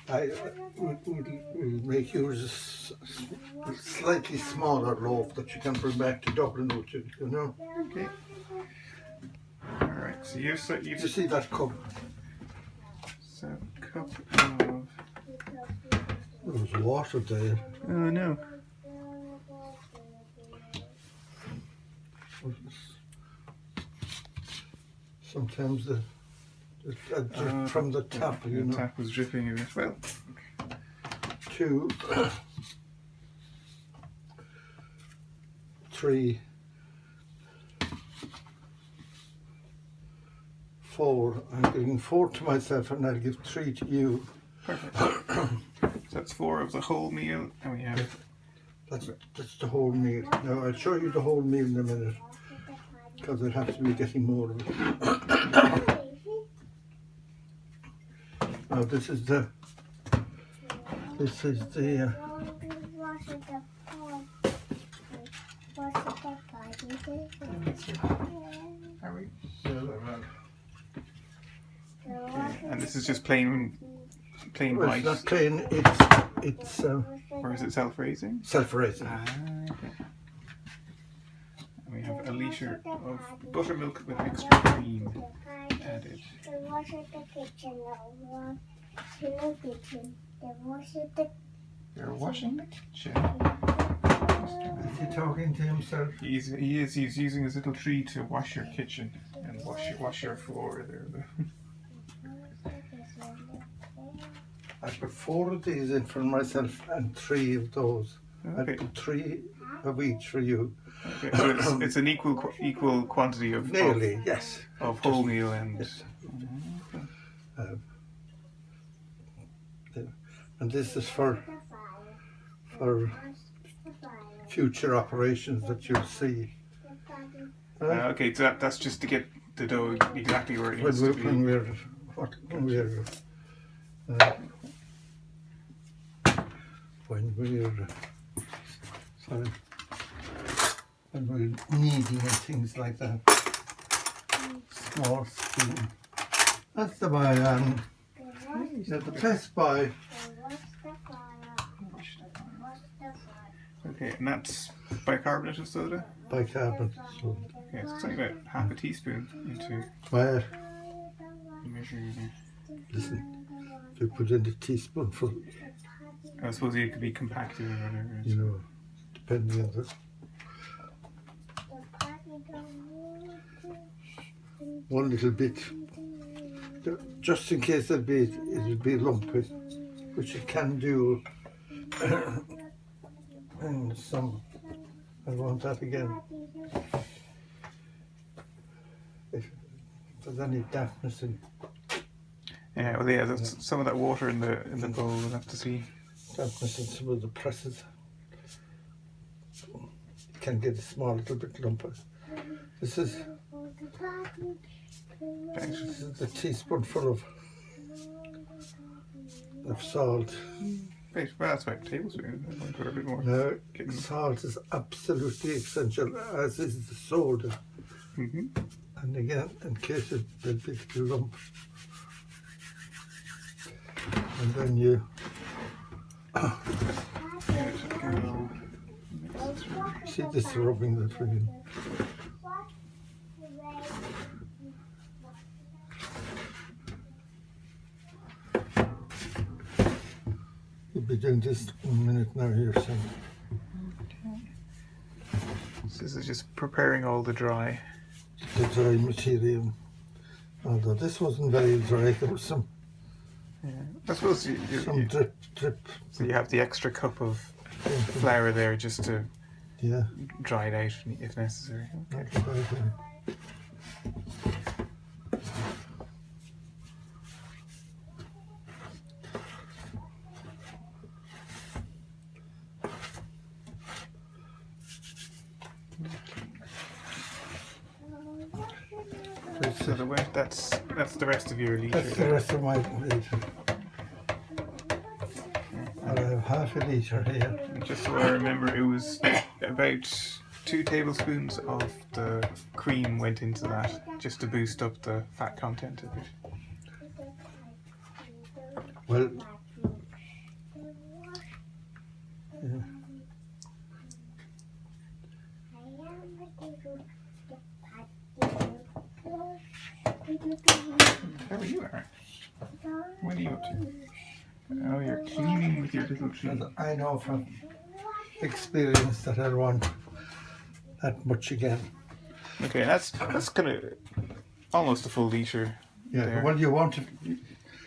We'll make yours a slightly smaller loaf that you can bring back to Dublin with you, you know. Okay. Alright, so you see that cup? So, cup of... There's water there. Oh no. Sometimes from the tap, you know. The tap was dripping a bit. Well, 2, 3, 4. I'm giving 4 to myself, and I'll give 3 to you. Perfect. So that's 4 of the whole meal, and we have... That's the whole meal. Now I'll show you the whole meal in a minute, because I'll have to be getting more of it. Now this is the and this is just plain well, white. it's not plain, it's or is it self-raising? Self-raising. Okay. And we have a litre of buttermilk with extra cream added. You're washing the kitchen. Is he talking to himself? He's using his little tree to wash your kitchen and wash your floor there. I put 4 of these in for myself and 3 of those. Okay. I put 3 of each for you. Okay, so it's an equal quantity of nearly, yes. Of wholemeal and yes. And this is for future operations that you'll see. Okay, so that's just to get the dough exactly where it needs to be. When we're kneading and things like that. Small spoon. That's the way the best buy. Okay, and that's bicarbonate of soda? Bicarbonate soda. Okay, so it's only about half a teaspoon into... Where? Measuring there. Listen, if you put in a teaspoonful... I suppose it could be compacted or whatever. You know, depending on the... One little bit, just in case it'll be lumpy, which it can do. And some, I want that again. If there's any dampness in. Yeah, well, yeah, there's some of that water in the bowl. We'll have to see. Dampness in some of the presses. You can get a small little bit lumpy. This is a teaspoonful of salt. Right, well, that's about a tablespoon. I might put a bit more. No, salt is absolutely essential, as is the soda. Mm-hmm. And again, in case there'll be a little lump. And then you... See this rubbing that we're in. You'll be doing this in a minute now here, son. Okay. So this is just preparing all the dry material. Although this wasn't very dry, there was some. Yeah, I suppose some drip. So you have the extra cup of flour there just to dry it out if necessary. Okay. So the weight, that's the rest of your litre. That's the rest of my litre. And I have half a litre here. And just so I remember, it was about 2 tablespoons of the cream went into that, just to boost up the fat content of it. Well, Yeah. How are you, Aaron? What are you up to? Oh, you're cleaning with your little tree. And I know from experience that I want that much again. Okay, that's kind of almost a full litre. Yeah, there. well, you want to.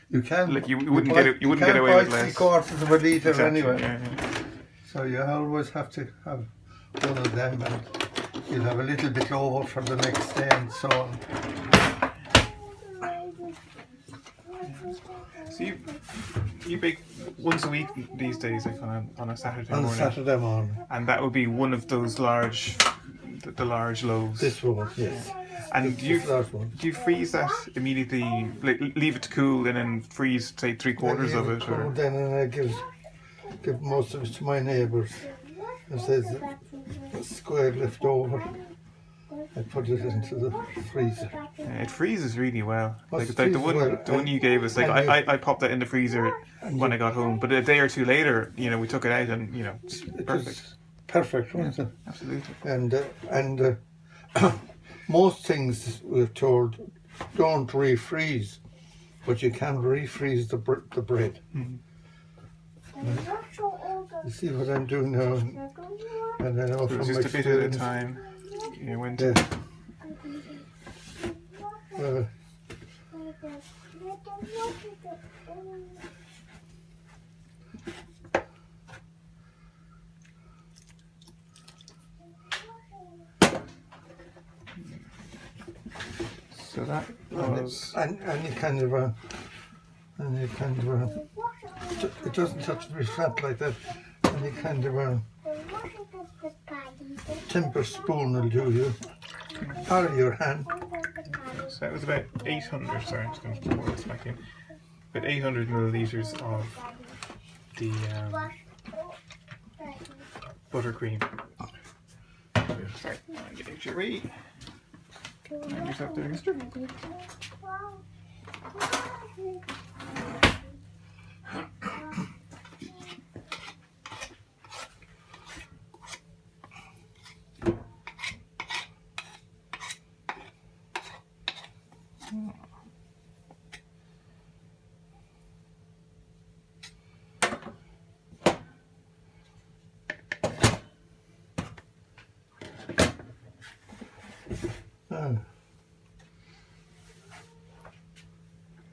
You can. Like you wouldn't get it. You wouldn't get away with less. 3/4 of a litre Exactly, anyway. yeah. So you always have to have one of them, and you'll have a little bit over for the next day and so on. So you bake once a week these days, like on a Saturday On morning. Saturday morning. And that would be one of those large, the large loaves. This one, yes. And do you one. freeze that immediately? Like leave it to cool and then freeze, say 3/4 of it, or Then and I give most of it to my neighbours. If there's a square left over, I put it into the freezer. yeah, it freezes really well. Like It the freezes one well, the one you gave us, like and I popped that in the freezer when I got home, but a day or two later, we took it out and it's It perfect. was perfect, wasn't it? Absolutely. And most things we're told don't refreeze, but you can refreeze the bread. Mhm. You see what I'm doing now, and I know So from it's just a bit at a experience. time. When Yeah. to So that was and you kind of it doesn't have to be flat like that, and you kind of timber spoon will do you, or your hand. So that was about 800. Sorry, I'm just going to pour this back in. About 800 milliliters of the buttercream. Sorry, I'll get out your way. And yourself there, mister.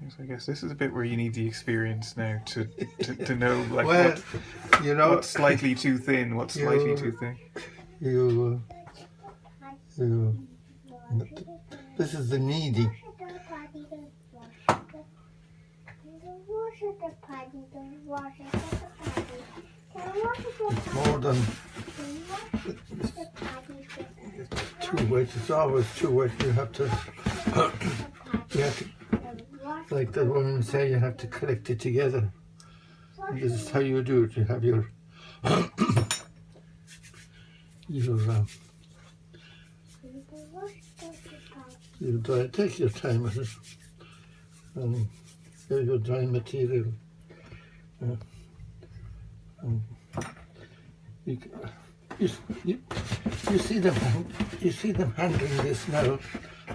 So I guess this is a bit where you need the experience now to know like Well, what's slightly too thin, what's slightly too thick. This is the kneading. It's more than too wet. It's always too wet. You have to, like the women say, you have to collect it together. And this is how you do it. You have your you take your time with it, and here's your dry material. You see them handling this now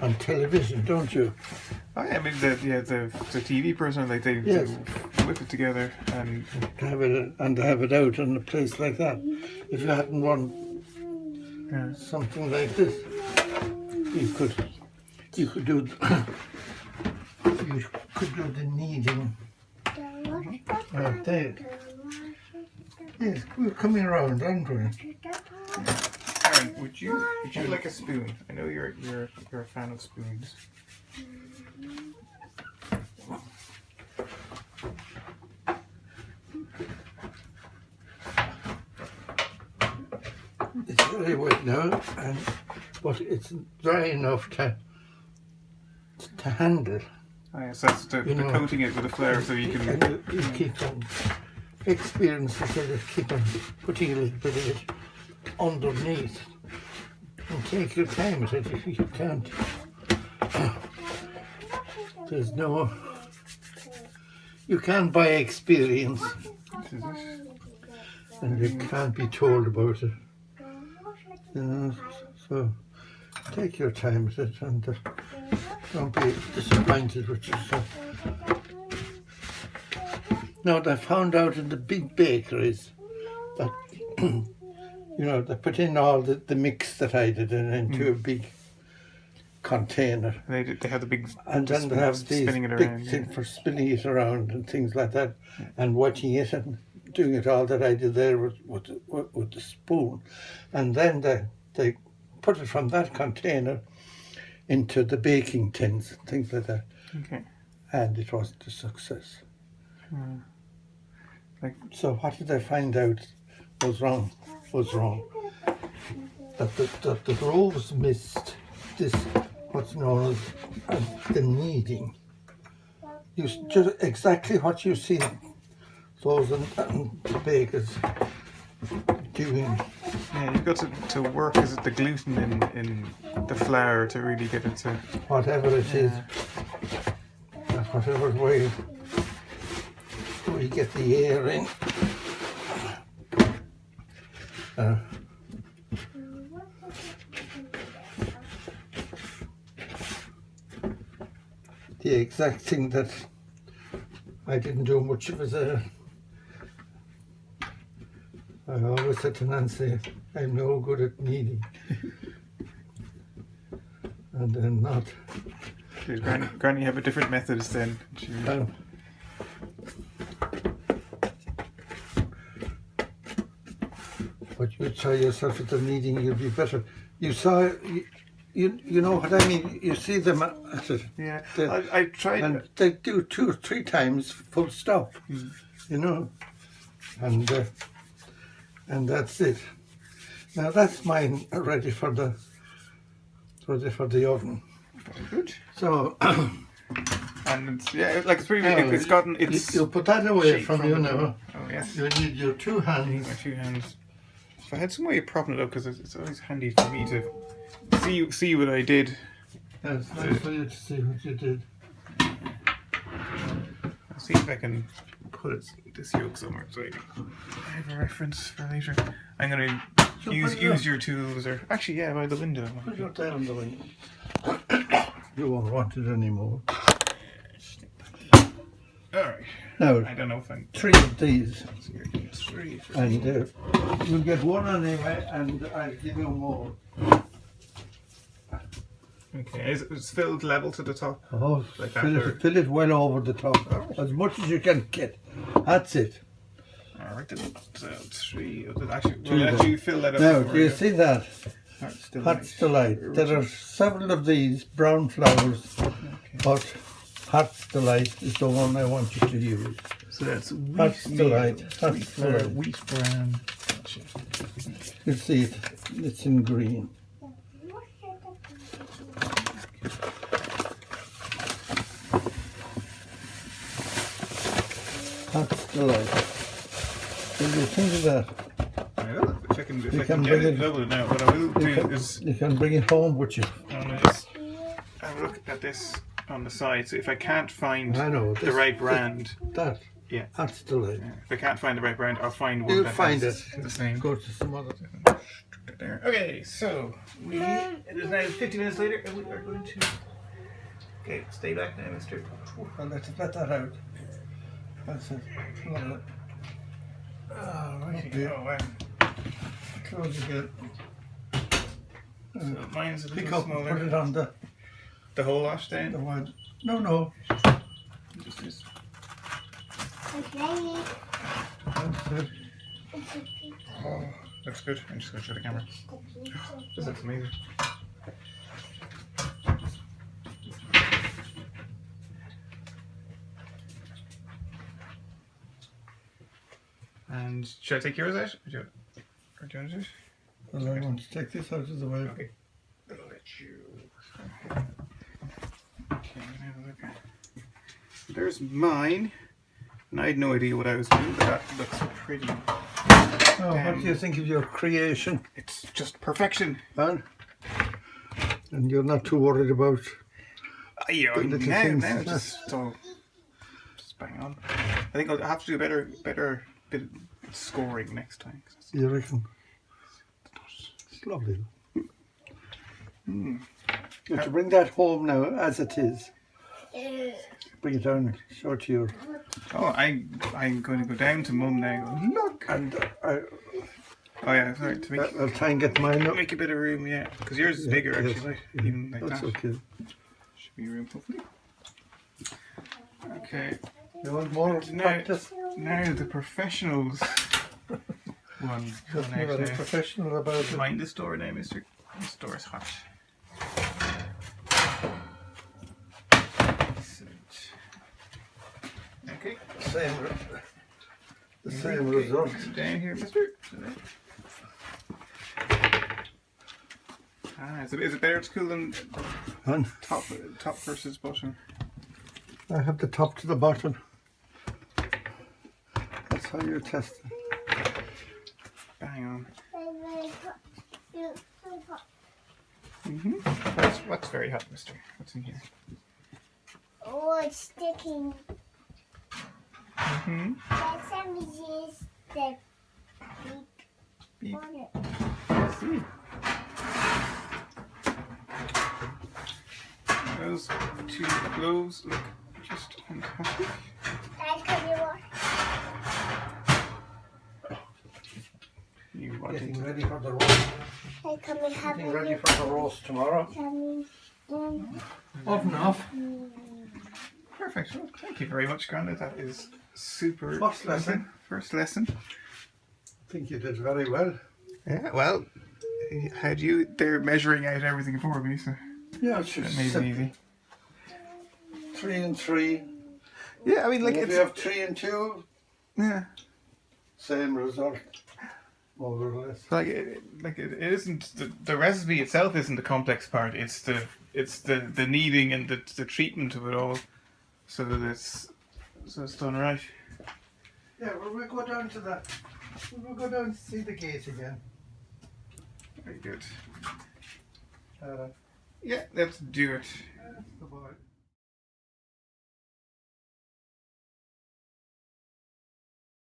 on television, don't you? Oh yeah, I mean the TV person, like they whip it together and have it out in a place like that. If you hadn't won something like this, you could do the kneading right there. Yes, we're coming around, aren't we? Aaron, would you like a spoon? I know you're a fan of spoons. It's very wet now, but it's dry enough to handle. Oh yes, that's the coating it with a flare so you can. And you keep on experience, so just keep on putting a little bit of it underneath, and take your time with it if you can't. There's no. You can by experience. This is it. and you can't be told about it. You know, so take your time with it and don't be disappointed with yourself. Now, they found out in the big bakeries that, you know, they put in all the mix that I did into a big container. And they have the big, and then they have these spinning it big around, things for spinning it around and things like that, and watching it and doing it all that I did there with the spoon. And then they put it from that container into the baking tins and things like that. Okay. And it wasn't a success. Like, so what did I find out was wrong? That the rows missed this, what's known as the kneading. You just exactly what you see those and the bakers doing. yeah, you've got to work as the gluten in the flour to really get it to Whatever it is, whatever way we get the air in. The exact thing that I didn't do much of as I always said to Nancy, I'm no good at kneading. And then not. Did Granny have a different methods then? But you try yourself at the kneading, you'll be better. You saw, you know what I mean? You see them at it. Yeah, I tried. And they do 2 or 3 times full stop, you know. And that's it. Now that's mine ready for the oven. Very good. So and it's, yeah, like it's pretty. It's gotten. It's. You put that away from you now. Oh yes. You need your 2 hands. My 2 hands. If I had some way of propping it up, because it's always handy for me to see what I did. Yeah, it's nice for you to see what you did. I'll see if I can put this yolk somewhere so I have a reference for later. I'm going to use your tools, or actually, yeah, by the window. Put your tail on the window. You won't want it anymore. Alright. Now, I don't know if I'm 3 of these. 3. And you'll get 1 anyway, and I'll give you more. Okay, it's filled level to the top. Oh, like fill it well over the top, as much as you can get. That's it. Alright, so 3. Actually, Two we'll let you fill that up. Now, do you see that? Heart's Delight. There are several of these brown flowers, but Heart's Delight is the one I want you to use. So that's wheat Heart's Delight. wheat flour, wheat bran. Gotcha. You see it? It's in green. Heart's Delight. What do you think of that? Well, if I can can get bring it it- double it now, what I will do is You can bring it home with you. I'm gonna just have a look at this on the side. So if I can't find I know. the right brand, That. yeah. Heart's Delight. If I can't find the right brand, I'll find one You'll that find has it. the same. Go to some other. There. Okay, so it is now 50 minutes later, and we are going to. Okay, stay back now, Mister. I'll let that out. That's it. Lovely. Oh, right here. Oh, wow. Close again. So mine's a Pick little up and smaller. put it on the whole wash down. one. No. Just this. That's it. Oh, looks good. I'm just going to show the camera. This looks amazing. And should I take yours out? Or do you want to do it? Well, I want to take this out of the way. Okay. I'll let you. Okay, I'm gonna have a look. There's mine. And I had no idea what I was doing, but that looks pretty. Oh, what do you think of your creation? It's just perfection. Huh? And you're not too worried about Yeah, the little now things. it's all just bang on. I think I'll have to do a better bit scoring next time. You reckon? It's lovely. Mm. You have to bring that home now as it is. Bring it down, show it to you. Oh, I'm going to go down to Mum now. And go, look. And Oh yeah, sorry. To make I'll try and get mine up. make a bit of room, yeah, because yours is bigger Yes, actually. yeah, Even like that's that. okay. Should be room hopefully. Okay. You want more Now, practice? now the professionals one. You're very professional about it. Mind the store now, mister. The store is hot. Okay. The same result. Down here, mister. Ah, is it better to cool than And top versus bottom? I have the top to the bottom. That's how you test it. Bang on. What's very hot, mister? What's in here? Oh, it's sticking. That's just the Beep. on it. See. Those two gloves look just fantastic. Dad, can you watch? You want Getting it? ready for the roast. Dad, can we have Getting ready for the roast tomorrow. Oven off. Perfect. Well, thank you very much, Grandad. That is super. First lesson. First lesson. I think you did very well. Yeah. Well, had you? They're measuring out everything for me, so Yeah, it's that just made it easy. 3 and 3. Yeah, I mean, like If it's you have 3 and 2, yeah. same result, more or less. It isn't the recipe itself isn't the complex part. It's the kneading and the treatment of it all, so that it's done right. Yeah, well, we'll go down to that. We'll go down to see the gate again. Very good. Uh, Yeah, let's do it. that's the boy.